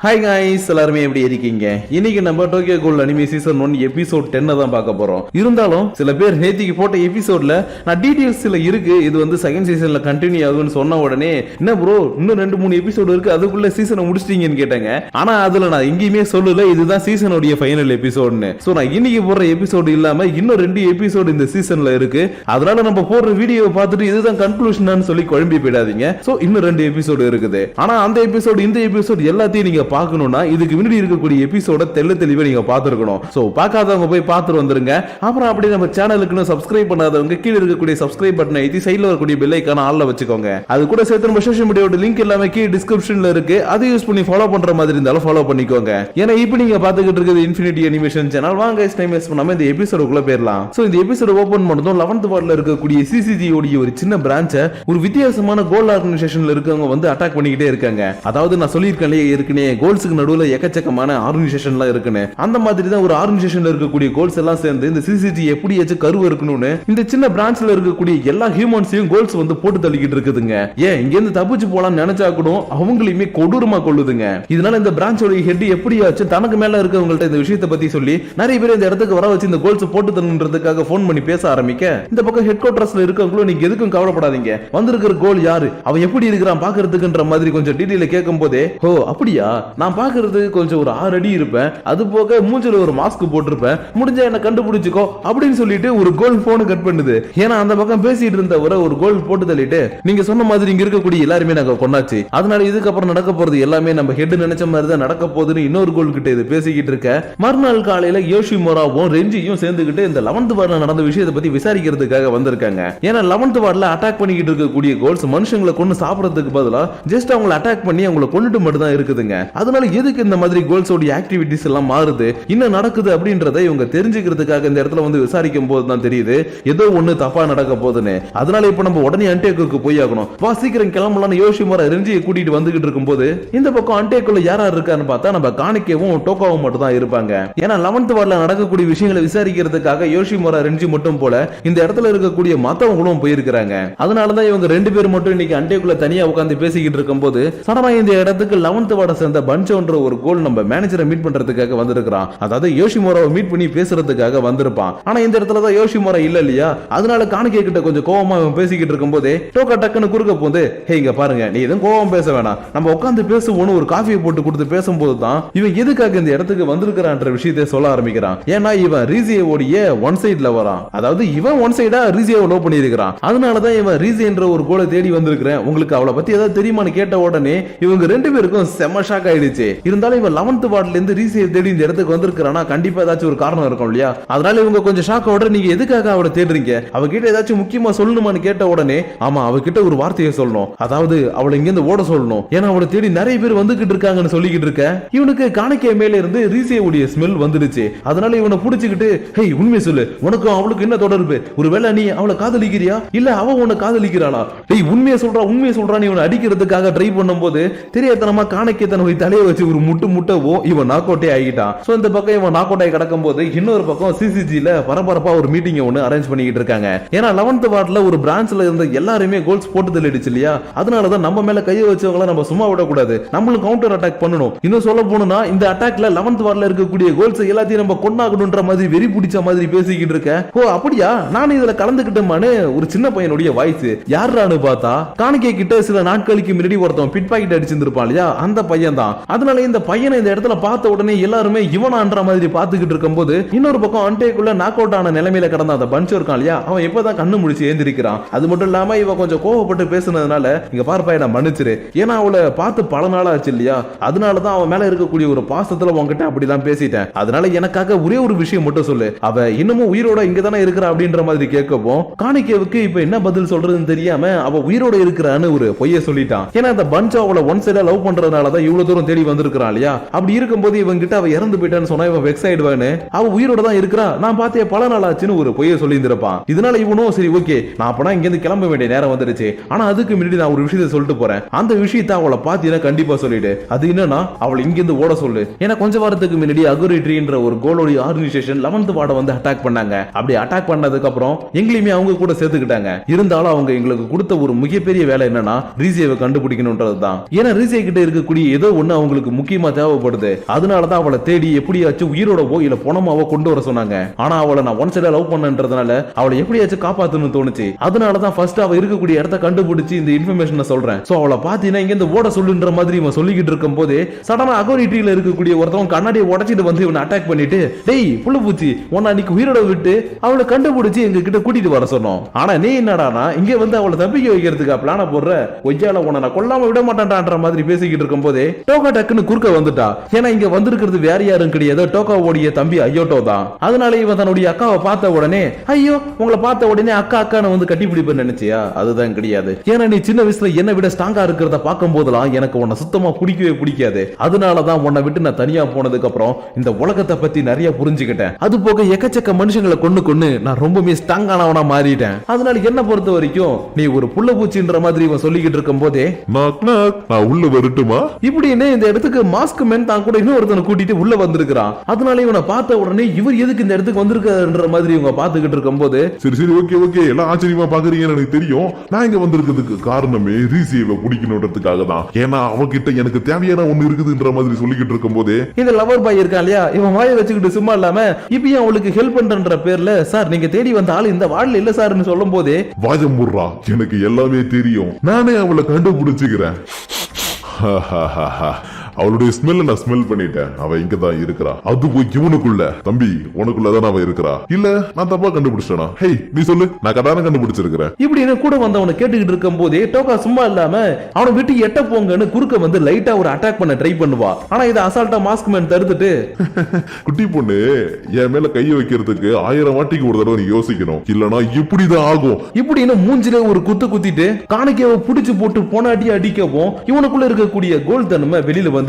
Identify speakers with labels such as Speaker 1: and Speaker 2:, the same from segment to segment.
Speaker 1: Hi guys, எல்லாருமே எப்படி இருக்கீங்க? இன்னைக்கு நம்ம டோக்கியோ கோல் அனிமே சீசன் 1 எபிசோட் 10 தான் பார்க்க போறோம். இருந்தாலும் சில பேர் நேத்திக்கு போட்ட எபிசோட்ல நான் டீடைல்ஸ் சில இருக்கு, இது வந்து செகண்ட் சீசன்ல கண்டினியூ ஆகும்னு சொன்ன உடனே என்ன ப்ரோ இன்னும் 2-3 எபிசோடு இருக்கு, அதுக்குள்ள சீசனை முடிச்சிட்டீங்கன்னு கேட்டாங்க. ஆனா அதுல நான் எங்கேயுமே சொல்லல இதுதான் சீசனுடைய ஃபைனல் எபிசோட்னு. சோ நான் இன்னைக்கு போடுற எபிசோடு இல்லாம இன்னும் 2 எபிசோடு இந்த சீசன்ல இருக்கு. அதனால நம்ம போடுற வீடியோவை பார்த்துட்டு இதுதான் கன்க்ளூஷன் சொல்லி குழம்பி போயிடாதீங்க. சோ இன்னும் 2 எபிசோடு இருக்குது. ஆனா அந்த எபிசோடு இந்த எபிசோடு எல்லாத்தையும் நீங்க பார்க்கணும்னா இதுக்கு முன்னாடி இருக்கக்கூடிய எபிசோட தெளிவா நீங்க பார்த்திருக்கணும். சோ பார்க்காதவங்க போய் பார்த்துட்டு வந்துருங்க. அப்புறம் அப்படி நம்ம சேனலுக்கு சப்ஸ்கிரைப் பண்ணாதவங்க கீழ இருக்கக்கூடிய சப்ஸ்கிரைப் பட்டனை அழுத்தி சைடுல வரக்கூடிய பெல் ஐகானை ஆல்ல வச்சுக்கோங்க. அது கூட சேர்த்து நம்ம சோஷியல் மீடியாவோட லிங்க் எல்லாமே கீழ டிஸ்கிரிப்ஷன்ல இருக்கு, அதை யூஸ் பண்ணி ஃபாலோ பண்ற மாதிரி இருந்தாலும் ஃபாலோ பண்ணிக்கோங்க. ஏன்னா இப்போ நீங்க பார்த்துக்கிட்டு இருக்கிறது இன்ஃபினிட்டி அனிமேஷன் சேனல். வாங்க டைம் வேஸ்ட் பண்ணாம இந்த எபிசோடுக்குள்ள போயிடலாம். சோ இந்த எபிசோட ஓபன் பண்ணதும் 11th வார்டுல இருக்கக்கூடிய சிசிஜி உடைய ஒரு சின்ன பிரான்ச்சை ஒரு வித்தியாசமான கோல் ஆர்கனைசேஷன்ல இருக்கவங்க வந்து அட்டாக் பண்ணிக்கிட்டே இருக்காங்க. அதாவது நான் சொல்லியிருக்கேன் ஏற்கனவே கோல்ஸுக்கு நடுவுல எக்கச்சக்கமான ஆர்கனைசேஷன்லாம் இருக்குன்னு, அந்த மாதிரி தான் ஒரு ஆர்கனைசேஷன்ல இருக்கக்கூடிய கோல்ஸ் எல்லாம் சேர்ந்து இந்த சிசிஜி எப்படியாச்சும் கருவு இருக்கணும்னு இந்த சின்ன பிரான்ச்ல இருக்கக்கூடிய எல்லா ஹியூமன்ஸையும் கோல்ஸ் வந்து போட்டு தள்ளிக்கிட்டு இருக்குதுங்க. ஏன் இங்க இருந்து தப்பிச்சு போலாம்னு நினைச்சா கூட அவங்களையுமே கொடூரமா கொள்ளுதுங்க. இதனால இந்த பிரான்ச்சோட ஹெட் எப்படியாச்சும் தனக்கு மேல இருக்கவங்கள்ட்ட இந்த விஷயத்தை பத்தி சொல்லி நிறைய பேர் இந்த இடத்துக்கு வர வச்சு இந்த கோல்ஸ் போட்டு தள்ளுன்றதுக்காக போன் பண்ணி பேச ஆரம்பிக்க, இந்த பக்கம் ஹெட் குவார்டர்ஸ்ல இருக்கவங்களும் நீங்க எதுக்கும் கவலைப்படாதீங்க, வந்திருக்கிற கோல் யாரு, அவன் எப்படி இருக்கிறான் பாக்குறதுக்குன்ற மாதிரி கொஞ்சம் டீடைல கேட்கும் போதே, ஓ அப்படியா, நான் பாக்குறது கொஞ்சம் ஒரு 6 அடி இருப்பேன், அது போக மூஞ்சில ஒரு மாஸ்க் போட்டிருப்பேன், முடிஞ்சா என்ன கண்டுபிடிச்சுக்கோ அப்படின்னு சொல்லிட்டு ஒரு கோல் போன் கட் பண்ணுது. ஏன்னா அந்த பக்கம் பேசிட்டு இருந்தவரை ஒரு கோல் போட்டு தள்ளிட்டு, நீங்க சொன்ன மாதிரி இங்க இருக்கக்கூடிய எல்லாருமே நாங்க கொண்டாச்சு, அதனால இதுக்கப்புறம் நடக்க போறது எல்லாமே நம்ம ஹெட் நினைச்ச மாதிரி தான் நடக்க போகுதுன்னு இன்னொரு கோல் கிட்ட இது பேசிக்கிட்டு இருக்க, மறுநாள் காலையில யோஷிமோராவும் ரெஞ்சியும் சேர்ந்துகிட்டு இந்த 11th வார்டுல நடந்த விஷயத்தை பத்தி விசாரிக்கிறதுக்காக வந்திருக்காங்க. ஏன்னா 11th வார்டுல அட்டாக் பண்ணிக்கிட்டு இருக்கக்கூடிய கோல்ஸ் மனுஷங்களை கொண்டு சாப்பிடறதுக்கு பதிலா ஜஸ்ட் அவங்களை அட்டாக் பண்ணி அவங்களை கொண்டுட்டு மட்டும் தான் இருக்குதுங்க. அதனால எதுக்கு இந்த மாதிரி கோல்ஸோட ஆக்டிவிட்டிஸ் எல்லாம் மாறுது, என்ன நடக்குது அப்படின்றத இவங்க தெரிஞ்சுக்கிறதுக்காக இந்த இடத்துல வந்து விசாரிக்கும் போது தான் தெரியுது ஏதோ ஒண்ணு தப்பா நடக்க போகுதுன்னு. அதனால இப்ப நம்ம உடனே அன்டேக்குக்கு போய் ஆகணும், வா சீக்கிரம் கிளம்பலாம்னு யோஷிமோரா ரெஞ்சியை கூட்டிட்டு வந்துகிட்டு இருக்கும்போது இந்த பக்கம் அன்டேக்குள்ள யார் இருக்கான்னு பார்த்தா நம்ம காணிக்கவும் டோக்காவும் மட்டும் தான் இருப்பாங்க. ஏன்னா 11th வார்டுல நடக்கக்கூடிய விஷயங்களை விசாரிக்கிறதுக்காக யோஷிமோரா ரெஞ்சி மட்டும் போல இந்த இடத்துல இருக்கக்கூடிய மத்தவங்களும் போயிருக்காங்க. அதனாலதான் இவங்க 2 பேர் மட்டும் இன்னைக்கு அன்டேக்குள்ள தனியா உட்கார்ந்து பேசிக்கிட்டு இருக்கும்போது சடமா இந்த இடத்துக்கு 11th வார்டை சேர்ந்த பஞ்சோன்ற ஒரு கோல் நம்ம மேனேஜரை மீட் பண்றதுக்காக வந்திருக்கான். அதாவது யோஷிமோராவை மீட் பண்ணி பேசுறதுக்காக வந்திருப்பான். ஆனா இந்த இடத்துல தான் யோஷிமோரா இல்ல இல்லையா, அதனால காணிக்கை கிட்ட கொஞ்சம் கோவமா பேசிக்கிட்டு இருக்கும்போது டோக்கா டக்குன்னு குறுக்க போந்து, ஹே இங்க பாருங்க, நீ எதுவும் கோவம் பேச வேணாம், நம்ம உட்கார்ந்து பேசுவோன்னு ஒரு காஃபியை போட்டு கொடுத்து பேசும்போது தான் இவன் எதுக்காக இந்த இடத்துக்கு வந்திருக்கிறான்ற விஷயத்தை சொல்ல ஆரம்பிக்கிறான். ஏன்னா இவன் ரீசியோடைய ஒன் சைட்ல வரான், அதாவது இவன் ஒன் சைடா ரீசியோவை லோ பண்ணி இருக்கிறான். அதனாலதான் இவன் ரீசியன்ற ஒரு கோலை தேடி வந்திருக்கிறேன், உங்களுக்கு அவளை பத்தி ஏதாவது தெரியுமான்னு கேட்ட உடனே இவங்க 2 பேருக்கும் செம ஷாக் ஆயிடுச்சு. இருந்தாலும் இவன் 11th வார்டுல இருந்து ரீசியை தேடி இந்த இடத்துக்கு வந்திருக்கானா, கண்டிப்பா ஏதாச்சும் ஒரு காரணம் இருக்கும் இல்லையா. அதனால இவங்க கொஞ்சம் ஷாக் ஆகுற, நீங்க எதுக்காக அவளை தேடுறீங்க, அவகிட்ட ஏதாச்சும் முக்கியமா சொல்லணுமான்னு கேட்ட உடனே, ஆமா அவகிட்ட ஒரு வார்த்தையை சொல்லணும், அதாவது அவளை இங்க இருந்து ஓட சொல்லணும், ஏன்னா அவளை தேடி நிறைய பேர் வந்துகிட்டு இருக்காங்கன்னு சொல்லிக்கிட்டு இருக்க. இவனுக்கு காணிக்கை மேல இருந்து ரீசியோடைய ஸ்மெல் வந்துடுச்சு. அதனால இவனை புடிச்சுக்கிட்டு, ஹே உண்மை சொல்லு, உனக்கும் அவளுக்கு என்ன தொடர்பு, ஒருவேளை நீ அவளை காதலிக்கிறியா இல்ல அவ உன்னை காதலிக்கிறாளா, டேய் உண்மையை சொல்றான்னு இவனை அடிக்கிறதுக்காக ட்ரை பண்ணும்போது தெரியாதனமா காணிக்கை தன்னுடைய தலையை வச்சு ஒரு முட்டவோ இவன் நாக் அவுட்டே ஆகிட்டான். சோ இந்த பக்கம் இவன் நாக் அவுட் ஆகி கிடக்கும் போது இன்னொரு பக்கம் சிசிஜில பரபரப்பா ஒரு மீட்டிங் ஒன்னு அரேஞ்ச் பண்ணிக்கிட்டு இருக்காங்க. ஏன்னா 11th வார்டுல ஒரு பிரான்ச்ல இருந்த எல்லாருமே கோல்ஸ் போட்டு தள்ளிடுச்சு இல்லையா, அதனாலதான் நம்ம மேல கையை வச்சவங்கள நம்ம சும்மா விடக்கூடாது, நம்மளும் கவுண்டர் அட்டாக் பண்ணணும். இன்னும் சொல்ல போனா இந்த அட்டாக்ல 11th வார்டுல இருக்கக்கூடிய கோல்ஸ் எல்லாத்தையும் நம்ம கொண்டாகணும்ன்ற மாதிரி வெறி பிடிச்ச மாதிரி பேசிக்கிட்டு இருக்க. ஓ அப்படியா, நான் இதுல கலந்துக்கிட்டேன்னு ஒரு சின்ன பையனுடைய வாய்ஸ் யாரான்னு பார்த்தா காணிக்கை கிட்ட சில நாட்களுக்கு முன்னாடி ஒருத்தன் பிட் பாக்கெட் அடிச்சிருந்திருப்பான் இல்லையா, அந்த பையன் தான். அதனால இந்த பையனை இந்த இடத்துல பார்த்த உடனே எல்லாருமே இவனான்ற மாதிரி பார்த்துக்கிட்டு இருக்கும்போது இன்னொரு பக்கம் அன்டேக்குள்ள நாக் அவுட் ஆன நிலைமையில கடந்த அந்த பஞ்சு இருக்கான் இல்லையா, அவன் இப்பதான் கண்ணு முடிச்சு ஏந்திருக்கிறான். அது மட்டும் இல்லாம இவன் கொஞ்சம் கோவப்பட்டு பேசுனதுனால, இங்க பார்ப்பா என்ன மன்னிச்சிரு, ஏன்னா அவளை பார்த்து பல நாள் ஆச்சு இல்லையா, அதனாலதான் அவன் மேல இருக்கக்கூடிய ஒரு பாசத்துல உன்கிட்ட அப்படிதான் பேசிட்டேன், அதனால எனக்காக ஒரே ஒரு விஷயம் மட்டும் சொல்லு, அவ இன்னமும் உயிரோட இங்க தானே இருக்கிறா அப்படின்ற மாதிரி கேட்கவும் காணிக்கைவுக்கு இப்ப என்ன பதில் சொல்றதுன்னு தெரியாம அவ உயிரோட இருக்கிறான்னு ஒரு பொய்ய சொல்லிட்டான். ஏன்னா அந்த பஞ்சு அவளை ஒன் சைடா லவ் பண்றதுனாலதான் இவ்வளவு தூரம் தேடி வந்திருக்கான் இல்லையா, அப்படி இருக்கும்போது இவன் கிட்ட அவ இறந்து போயிட்டான்னு சொன்னா இவன் வெக்ஸ் ஆயிடுவான்னு, அவ உயிரோட தான் இருக்கிறா, நான் பார்த்தே பல நாள் ஆச்சுன்னு ஒரு பொய்ய சொல்லி இருந்திருப்பான். இதனால இவனும் சரி ஓகே நான் அப்பனா இங்க இருந்து கிளம்ப வேண்டிய நேரம் வந்துருச்சு, ஆனா அதுக்கு முன்னாடி நான் ஒரு விஷயத்தை சொல்லிட்டு போறேன், அந்த விஷயத்தை அவளை பாத்தீங்கன்னா கண்டிப்பா சொல்லிடு, அது என்னன்னா அவளை இங்க இருந்து ஓட சொல்லு. ஏன்னா கொஞ்ச வாரத்துக்கு முன்னாடி அகுரிட்ரின்ற ஒரு கோலோடி ஆர்கனைசேஷன் 11th வார்டை வந்து அட்டாக் பண்ணாங்க. அப்படி அட்டாக் பண்ணதுக்கு அப்புறம் எங்களையுமே அவங்க கூட சேர்த்துக்கிட்டாங்க. இருந்தாலும் அவங்க எங்களுக்கு கொடுத்த ஒரு மிகப்பெரிய வேலை என்னன்னா ரீசியை கண்டுபிடிக்கணும்ன்றதுதான். ஏன்னா ரீசியை கிட்ட இருக்கக்கூடிய ஏதோ ஒண்ணு அவங்களுக்கு முக்கியமா தேவைப்படுது. அதனாலதான் அவளை தேடி எப்படியாச்சும் உயிரோடவோ இல்ல பணமாவோ கொண்டு வர சொன்னாங்க. ஆனா அவளை நான் ஒன் சைடா லவ் பண்ணன்றதுனால அவளை எப்படியாச்சும் காப்பாத்தணும்னு தோணுச்சு. அதனாலதான் ஃபர்ஸ்ட் அவ இருக்கக்கூடிய இடத்த கண்டுபிடிச்சு இந்த இன்ஃபர்மேஷனை சொல்றேன். சோ அவளை பாத்தீங்கன்னா இங்க இந்த ஓட சொல்லுன்ற மாதிரி இவன் சொல்லிக்கிட்டு இருக்கும் போது சடனா அகோரிட்டியில இருக்கக்கூடிய ஒருத்தவன் கண்ணாடியை உடைச்சிட்டு வந்து இவனை அட்டாக் பண்ணிட்டு, டேய் புள்ள பூச்சி, உன்னை அன்னைக்கு உயிரோட விட்டு அவளை கண்டுபிடிச்சு எங்க கிட்ட கூட்டிட்டு வர சொன்னோம். ஆனா நீ என்னடானா இங்க வந்து அவளை தப்பிக்க வைக்கிறதுக்கு பிளான போடுற, ஒய்யால உன்னை நான் கொல்லாம விட மாட்டான்ன்ற மாதிரி பேசிக்கிட்டு இருக்கும் போதே டோகா டக்குன்னு குறுக்க வந்துட்டா. ஏன்னா இங்க வந்திருக்கிறது வேற யாரும் கிடையாது, டோகாவோடைய தம்பி அயோட்டோ தான். அதனால இவன் தன்னுடைய அக்காவை பார்த்த உடனே, ஐயோ உங்களை பார்த்த உடனே அக்கா அக்கான்னு வந்து கட்டி பிடிப்பேன்னு நினைச்சியா? அதுதான் கிடையாது. ஏன்னா நீ சின்ன வயசுல என்னை விட ஸ்ட்ராங்கா இருக்கிறத பார்க்கும் போதெல்லாம் எனக்கு உன்னை சுத்தமா பிடிக்கவே பிடிக்காது. அதனாலதான் உன்னை விட்டு நான் தனியா போனதுக்கு அப்புறம் இந்த உலகத்தை பத்தி நிறைய புரிஞ்சுக்கிட்டேன். அது போக எக்கச்சக்க மனுஷங்களை கொண்டு நான் ரொம்பவே ஸ்ட்ராங்கானவனா மாறிட்டேன். அதனால என்ன பொறுத்த வரைக்கும் நீ ஒரு புள்ள பூச்சின்ற மாதிரி இவன் சொல்லிக்கிட்டு இருக்கும் போதே,
Speaker 2: நான் உள்ள வரட்டுமா
Speaker 1: இப்படின்னு இந்த இடத்துக்கு மாஸ்க் மேன் தான் கூட இன்னொருத்தனை கூட்டிட்டு உள்ள வந்திருக்கான். அதனால இவனை பார்த்த உடனே இவர் எதுக்கு இந்த இடத்துக்கு வந்திருக்காருன்ற மாதிரி இவங்க பாத்துக்கிட்டு இருக்கும் போது,
Speaker 2: சரி ஓகே எல்லாம் ஆச்சரியமா பாக்குறீங்கன்னு எனக்கு தெரியும். நான் இங்க வந்திருக்கிறதுக்கு காரணமே ரீசியை பிடிக்கணுன்றதுக்காக தான். ஏன்னா அவகிட்ட எனக்கு தேவையான ஒண்ணு இருக்குதுன்ற மாதிரி சொல்லிக்கிட்டு இருக்கும் போதே
Speaker 1: இந்த லவர் பாய் இருக்கான் இல்லையா, இவன் வாயை வச்சுக்கிட்டு சும்மா இல்லாம இப்பயும் அவளுக்கு ஹெல்ப் பண்றன்ற பேர்ல, சார் நீங்க தேடி வந்த ஆள் இந்த வாழ்ல இல்ல சார்னு சொல்லும் போதே,
Speaker 2: வாஜம் முர்றா, எனக்கு எல்லாமே தெரியும், நானே அவளை கண்டுபிடிச்சுக்கிறேன். அவளுடைய ஸ்மெல்ல நான் ஸ்மெல் பண்ணிட்டேன். அவ இங்கதான் இருக்கிறா. அது போய் இவனுக்குள்ள, தம்பி உனக்குள்ளதான் அவ இருக்கிறா. இல்ல நான் தப்பா கண்டுபிடிச்சேனா? ஹே நீ சொல்லு, நான் கதான கண்டுபிடிச்சிருக்கிறேன்.
Speaker 1: இப்படின்னு கூட வந்தவனை கேட்டுக்கிட்டு இருக்கும் போதே டோகா சும்மா இல்லாம அவனை விட்டு எட்ட போங்கன்னு குறுக்க வந்து லைட்டா ஒரு அட்டாக் பண்ண ட்ரை பண்ணுவா. ஆனா இதை அசால்ட்டா மாஸ்க் மேன் தடுத்துட்டு,
Speaker 2: குட்டி பொண்ணு என் மேல கைய வைக்கிறதுக்கு 1000 வாட்டிக்கு ஒரு தடவை நீ யோசிக்கணும், இல்லனா இப்படிதான் ஆகும்.
Speaker 1: இப்படின்னு மூஞ்சில ஒரு குத்திட்டு காணிக்கையை புடிச்சு போட்டு போனாட்டி அடிக்கவும் இவனுக்குள்ள இருக்கக்கூடிய கோல் தன்மை வெளியில வந்துருச்சு.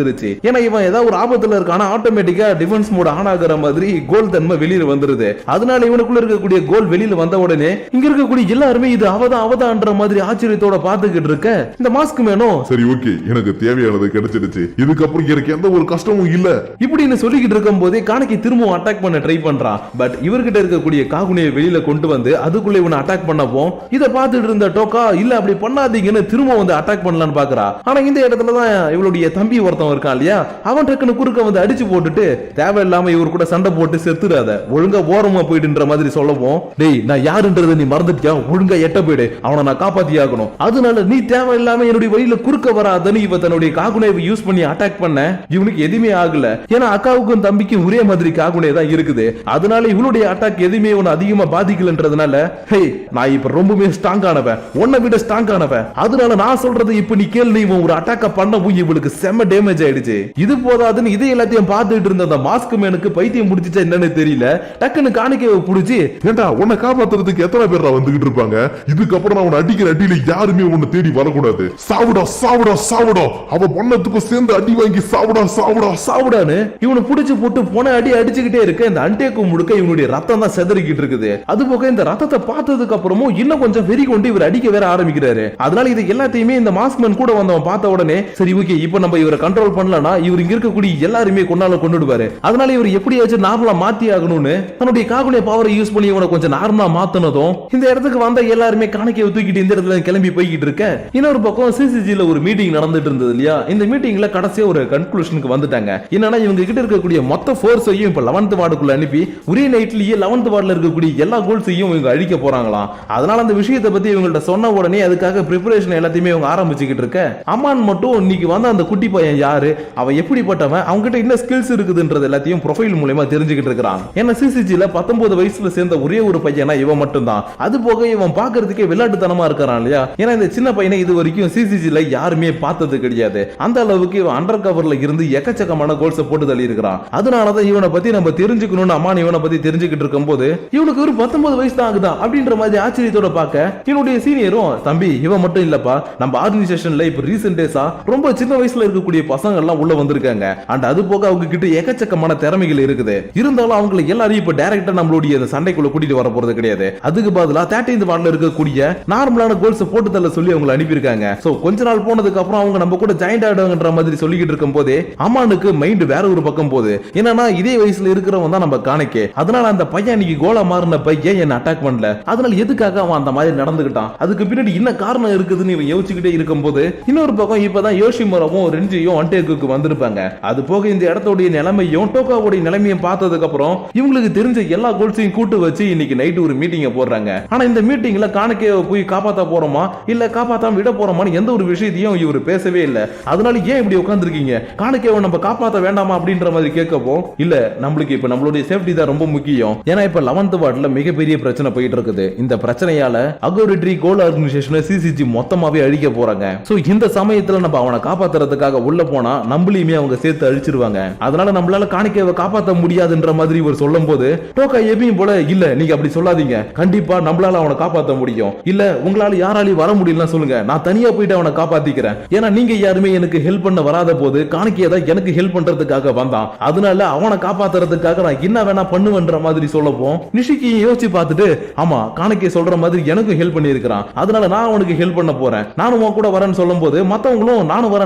Speaker 1: ஏன்னா இவன் ஏதாவது ஒரு ஆபத்துல இருக்கான ஆட்டோமேட்டிக்கா டிஃபென்ஸ் மோட் ஆன் ஆகுற மாதிரி கோல் தன்மை வெளியில வந்துருது. அதனால இவனுக்குள்ள இருக்கக்கூடிய கோல் வெளியில வந்த உடனே இங்க இருக்கக்கூடிய எல்லாருமே இது அவதான்ற மாதிரி ஆச்சரியத்தோட பாத்துக்கிட்டு இருக்க, இந்த மாஸ்க் மேனும்
Speaker 2: சரி ஓகே எனக்கு தேவையானது கிடைச்சிடுச்சு, இதுக்கப்புறம் எனக்கு எந்த ஒரு கஷ்டமும் இல்ல
Speaker 1: இப்படின்னு சொல்லிக்கிட்டு இருக்கும் போதே காணிக்கை திரும்பவும் அட்டாக் பண்ண ட்ரை பண்றான். பட் இவர்கிட்ட இருக்கக்கூடிய காகுனியை வெளியில கொண்டு வந்து அதுக்குள்ள இவனை அட்டாக் பண்ணப்போ இதை பார்த்துட்டு இருந்த டோகா இல்ல அப்படி பண்ணாதீங்கன்னு திரும்ப வந்து அட்டாக் பண்ணலான்னு பாக்குறா. ஆனா இந்த இடத்துலதான் இவளுடைய தம்பி ஒருத்தன் இருக்கான் இல்லையா, அவன் டக்குன்னு குறுக்க வந்து அடிச்சு போட்டுட்டு தேவையில்லாம இவர் கூட சண்டை போட்டு செத்துறாத, ஒழுங்கா ஓரமா போயிடுன்ற மாதிரி சொல்லவும், டேய் நான் யாருன்றதை நீ மறந்துட்டியா, ஒழுங்கா எட்ட போயிடு, அவனை நான் காப்பாத்தி ஆகணும், அதனால நீ தேவையில்லாம என்னுடைய வழியில குறுக்க வராதன்னு இவ தன்னுடைய காகுனையை யூஸ் பண்ணி அட்டாக் பண்ண இவனுக்கு எதுவுமே ஆகல. ஏன்னா அக்காவுக்கும் தம்பிக்கும் ஒரே மாதிரி காகுனை தான் இருக்குது. அதனால இவளுடைய அட்டாக் எதுவுமே இவனை அதிகமா பாதிக்கலன்றதுனால, ஹே நான் இப்ப ரொம்பவே ஸ்ட்ராங் ஆனவன், உன்னை விட ஸ்ட்ராங் ஆனவன், அதனால நான் சொல்றது இப்ப நீ கேள்வி, இவன் ஒரு அட்டாக்க பண்ணவும் இவளுக்கு செம்ம டேமேஜ் ஆயிடுச்சு. இது போதாதுன்னு இதை எல்லாத்தையும் பார்த்துட்டு இருந்த அந்த மாஸ்க் மேனுக்கு பைத்தியம் முடிச்சிச்சா என்னன்னு தெரியல, டக்குன்னு காணிக்கையை புடிச்சு,
Speaker 2: ஏண்டா உன்னை காப்பாத்துறதுக்கு எத்தனை பேர் வந்துகிட்டு இருப்பாங்க, இதுக்கப்புறம் நான் உன்னை அடிக்கிற அடியில யாருமே உன்னை தேடி வரக்கூடாது, சாவுடா சாவுடா சாவுடா, அவ பொண்ணத்துக்கும் சேர்ந்து அடி வாங்கி சாவுடா சாவுடா சாவுடான்னு இவனை புடிச்சு போட்டு போன அடி அடிச்சுக்கிட்டே இருக்க இந்த அண்டேக்கு முழுக்க இவனுடைய ரத்தம் தான் செதறிக்கிட்டு இருக்குது. அது போக இந்த ரத்தத்தை பார்த்ததுக்கு அப்புறமும் இன்னும் கொஞ்சம் வெறி கொண்டு இவர் அடிக்க வேற ஆரம்பிக்கிறாரு. அதனால இது எல்லாத்தையுமே இந்த மாஸ்க் மேன் கூட வந்தவன் பார்த்த உடனே, சரி ஓகே இப்போ நம்ம இவரை கண்ட்ரோல் பண்ணலனா இவர் இங்க இருக்கக்கூடிய எல்லாருமே கொண்டுடுவாரு, அதனால இவர் எப்படியாச்சும் நார்மலா மாத்தி ஆகணும்னு தன்னுடைய காகுனிய பவரை யூஸ் பண்ணி இவனை கொஞ்சம் நார்மலா மாத்தனதும் இந்த இடத்துக்கு வந்த எல்லாருமே காணிக்கையை தூக்கிட்டு இந்த இடத்துல கிளம்பி போய்கிட்டு இருக்க, இன்னொரு பக்கம் சிசிஜில ஒரு மீட்டிங் நடந்துட்டு இருந்தது இல்லையா, இந்த மீட்டிங்ல கடைசியா ஒரு கன்க்ளூஷனுக்கு வந்துட்டாங்க. என்னன்னா இவங்க கிட்ட இருக்கக்கூடிய மொத்த ஃபோர்ஸையும் இப்ப 11th வார்டுக்குள்ள அனுப்பி ஒரே நைட்லயே 11th வார்டுல இருக்கக்கூடிய எல்லா கோல்ஸையும் இவங்க அழிக்க போறாங்களாம். அதனால அந்த விஷயத்தை பத்தி இவங்கள்ட்ட சொன்ன உடனே அதுக்காக பிரிப்பரேஷன் எல்லாத்தையுமே இவங்க ஆரம்பிச்சுக்கிட்டு இருக்க, அம்மான் மட்டும் இன்னைக்கு வந்த அந்த குட்டி பையன் யாரு, அவன் எப்படிப்பட்டவன், அவங்க கிட்ட என்ன ஸ்கில்ஸ் இருக்குதுன்றது எல்லாத்தையும் ப்ரொஃபைல் மூலமா தெரிஞ்சுக்கிட்டு இருக்கான். ஏன்னா சிசிஜில 19 வயசுல சேர்ந்த ஒரே ஒரு பையனா இவன் மட்டும் தான். அது போக இவன் பாக்குறதுக்கே விளையாட்டுத்தனமா இருக்கான் இல்லையா, ஏன்னா இந்த சின்ன பையனை இது வரைக்கும் சிசிஜில யாருமே பார்த்தது கிடையாது. அந்த அளவுக்கு இவன் அண்டர் கவர்ல இருந்து எக்கச்சக்கமான கோல்ஸ் போட்டு தள்ளி இருக்கிறான். அதனாலதான் இவனை பத்தி நம்ம தெரிஞ்சுக்கணும்னு அம்மான் இவனை பத்தி தெரிஞ்சுக்கிட்டு இருக்கும் போது இவனுக்கு ஒரு 19 வயசு தான் ஆகுதான் அப்படின்ற மாதிரி ஆச்சரியத்தோட பார்க்க இவனுடைய சீனியரும், தம்பி இவன் மட்டும் இல்லப்பா, நம்ம ஆர்கனைசேஷன்ல இப்ப ரீசென்ட் டேஸா ரொம்ப சின்ன வயசுல இருக்கக்கூடிய பசங்க எல்லாம் உள்ள வந்திருக்காங்க. அண்ட் அது போக அவங்க கிட்ட எக்கச்சக்கமான திறமைகள் இருக்குது. இருந்தாலும் அவங்களை எல்லாரையும் இப்ப டைரக்டா நம்மளுடைய சண்டைக்குள்ள கூட்டிட்டு வர போறது கிடையாது. அதுக்கு பதிலா 13th வார்டுல இருக்கக்கூடிய நார்மலான கோல்ஸ் போட்டு தள்ள சொல்லி அவங்களை அனுப்பியிருக்காங்க. சோ கொஞ்ச நாள் போனதுக்கு அப்புறம் அவங்க நம்ம கூட ஜாயிண்ட் ஆடுவாங்கன்ற மாதிரி சொல்லிக்கிட்டு இருக்கும் போதே அம்மானுக்கு மைண்ட் வேற ஒரு பக்கம் போகுது. என்னன்னா இதே வயசுல இருக்கிறவன் தான் நம்ம காணிக்கை, அதனால அந்த பையன் இன்னைக்கு கோலா மாறின பையன் என்ன அட்டாக் பண்ணல, அதனால எதுக்காக அவன் அந்த மாதிரி நடந்துகிட்டான், அதுக்கு பின்னாடி என்ன காரணம் இருக்குதுன்னு இவன் யோசிச்சுக்கிட்டே இருக்கும் போது இன்னொரு பக்கம் இப்பதான் யோஷிமுராவும் ரெஞ்சியும்
Speaker 1: ஒன் டேக்குக்கு வந்திருப்பாங்க. அது போக இந்த இடத்தோடைய நிலைமையும் டோக்காவுடைய நிலைமையும் பார்த்ததுக்கு அப்புறம் இவங்களுக்கு தெரிஞ்ச எல்லா கோல்ஸையும் கூட்டு வச்சு இன்னைக்கு நைட் ஒரு மீட்டிங்க போடுறாங்க. ஆனா இந்த மீட்டிங்ல காணக்கேவை போய் காப்பாத்த போறோமா இல்ல காப்பாத்தாம விட போறோமான்னு எந்த ஒரு விஷயத்தையும் இவர் பேசவே இல்ல. அதனால ஏன் இப்படி உட்கார்ந்துருக்கீங்க, காணக்கேவை நம்ம காப்பாத்த வேண்டாமா அப்படின்ற மாதிரி கேட்கப்போ இல்ல நம்மளுக்கு இப்ப நம்மளுடைய சேஃப்டி தான் ரொம்ப முக்கியம். ஏன்னா இப்ப 11th வார்டுல மிகப்பெரிய பிரச்சனை போயிட்டு இருக்குது. இந்த பிரச்சனையால அகோரிட்ரி கோல் ஆர்கனைசேஷன் சிசிஜி மொத்தமாவே அழிக்க போறாங்க. சோ இந்த சமயத்துல நம்ம அவனை காப்பாத்துறதுக்காக உள்ள போனா நம்மளையுமே அவங்க சேர்த்து அழிச்சிருவாங்க. அதனால நம்மளால காணிக்கையை காப்பாற்ற முடியாதுன்ற மாதிரி இவர் சொல்லும் போது டோக்கா எப்பயும் போல இல்ல நீங்க அப்படி சொல்லாதீங்க, கண்டிப்பா நம்மளால அவனை காப்பாற்ற முடியும், இல்ல உங்களால யாராலையும் வர முடியலன்னு சொல்லுங்க, நான் தனியா போயிட்டு அவனை காப்பாத்திக்கிறேன். ஏன்னா நீங்க யாருமே எனக்கு ஹெல்ப் பண்ண வராத போது காணிக்கையை தான் எனக்கு ஹெல்ப் பண்றதுக்காக வந்தான், அதனால அவனை காப்பாத்துறதுக்காக நான் என்ன வேணா பண்ணுவேன்ற மாதிரி சொல்லப்போம் நிஷிக்கு யோசிச்சு பார்த்துட்டு ஆமா காணிக்கை சொல்ற மாதிரி எனக்கு ஹெல்ப் பண்ணி இருக்கிறான், அதனால நான் அவனுக்கு ஹெல்ப் பண்ண போறேன், நானும் உன் கூட வரேன்னு சொல்லும் போது மத்தவங்களும்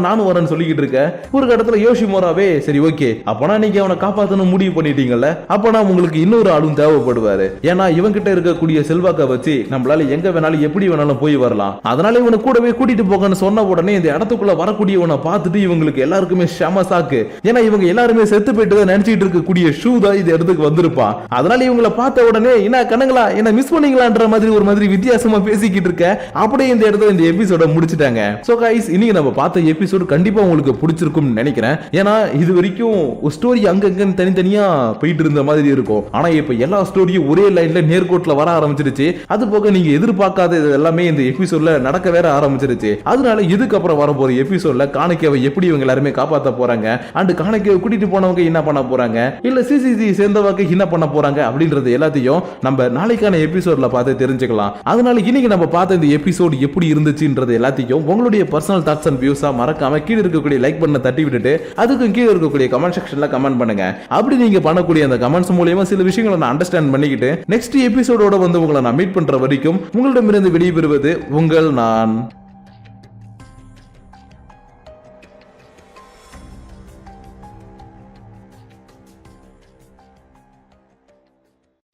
Speaker 1: நானும் வரேன்னு சொல்லிக்கிட்டு இருக்க ஒரு இடத்துல யோசிமோராவே சரி ஓகே அப்பனா நீங்க அவனை காப்பாத்தணும் முடிவு பண்ணிட்டீங்கல்ல, அப்பனா உங்களுக்கு இன்னொரு ஆளும் தேவைப்படுவாரு. ஏன்னா இவங்கிட்ட இருக்கக்கூடிய செல்வாக்க வச்சு நம்மளால எங்க வேணாலும் எப்படி வேணாலும் போய் வரலாம். அதனால இவனை கூடவே கூட்டிட்டு போகன்னு சொன்ன உடனே இந்த இடத்துக்குள்ள வரக்கூடியவனை பார்த்துட்டு இவங்களுக்கு எல்லாருக்குமே செம சாக்கு. ஏன்னா இவங்க எல்லாருமே செத்து போயிட்டு நினைச்சிட்டு இருக்கக்கூடிய ஷூ தான் இந்த இடத்துக்கு வந்திருப்பான். அதனால இவங்களை பார்த்த உடனே என்ன கண்ணுங்களா என்ன மிஸ் பண்ணீங்களான்ற மாதிரி ஒரு மாதிரி வித்தியாசமா பேசிக்கிட்டு இருக்க. அப்படியே இந்த இடத்துல இந்த எபிசோட முடிச்சிட்டாங்க. சோ கைஸ் இன்னைக்கு நம்ம பார்த்த எபிசோடு கண்டிப்பா உங்களுக்கு பிடிச்சிருக்கும்னு நினைக்கிறேன். ஏன்னா இது வரைக்கும் ஒரு ஸ்டோரி அங்கங்க தனித்தனியா போயிட்டு இருந்த மாதிரி இருக்கும். ஆனா இப்ப எல்லா ஸ்டோரியும் ஒரே லைன்ல நேர்கோட்ல வர ஆரம்பிச்சிருச்சு. அது போக நீங்க எதிர்பார்க்காத எல்லாமே இந்த எபிசோட்ல நடக்க வேற ஆரம்பிச்சிருச்சு. அதனால இதுக்கப்புறம் வர போற எபிசோட்ல காணிக்கையை எப்படி இவங்க எல்லாருமே காப்பாற்ற போறாங்க, அண்ட் காணிக்கையை கூட்டிட்டு போனவங்க என்ன பண்ண போறாங்க, இல்ல சிசிசி சேர்ந்தவங்க என்ன பண்ண போறாங்க அப்படின்றது எல்லாத்தையும் நம்ம நாளைக்கான எபிசோட்ல பார்த்து தெரிஞ்சுக்கலாம். அதனால இன்னைக்கு நம்ம பார்த்த இந்த எபிசோட் எப்படி இருந்துச்சுன்றது எல்லாத்தையும் உங்களுடைய பர்சனல் தாட்ஸ் அண்ட் வியூஸா மறக்காம கீழே இருக்கக்கூடிய லைக் பட்டனை தட்டி விட்டுட்டு அதுக்கும் கீழே இருக்கக்கூடிய கமெண்ட் செக்ஷன்ல கமெண்ட் பண்ணுங்க. அப்படி நீங்க பண்ணக்கூடிய அந்த கமெண்ட்ஸ் மூலமா சில விஷயங்களை நான் அண்டர்ஸ்டாண்ட் பண்ணிக்கிட்டு நெக்ஸ்ட் எபிசோடோட வந்து உங்களை நான் மீட் பண்ற வரைக்கும் உங்களிடமிருந்து வெளியே பெறுவது உங்கள் நான்.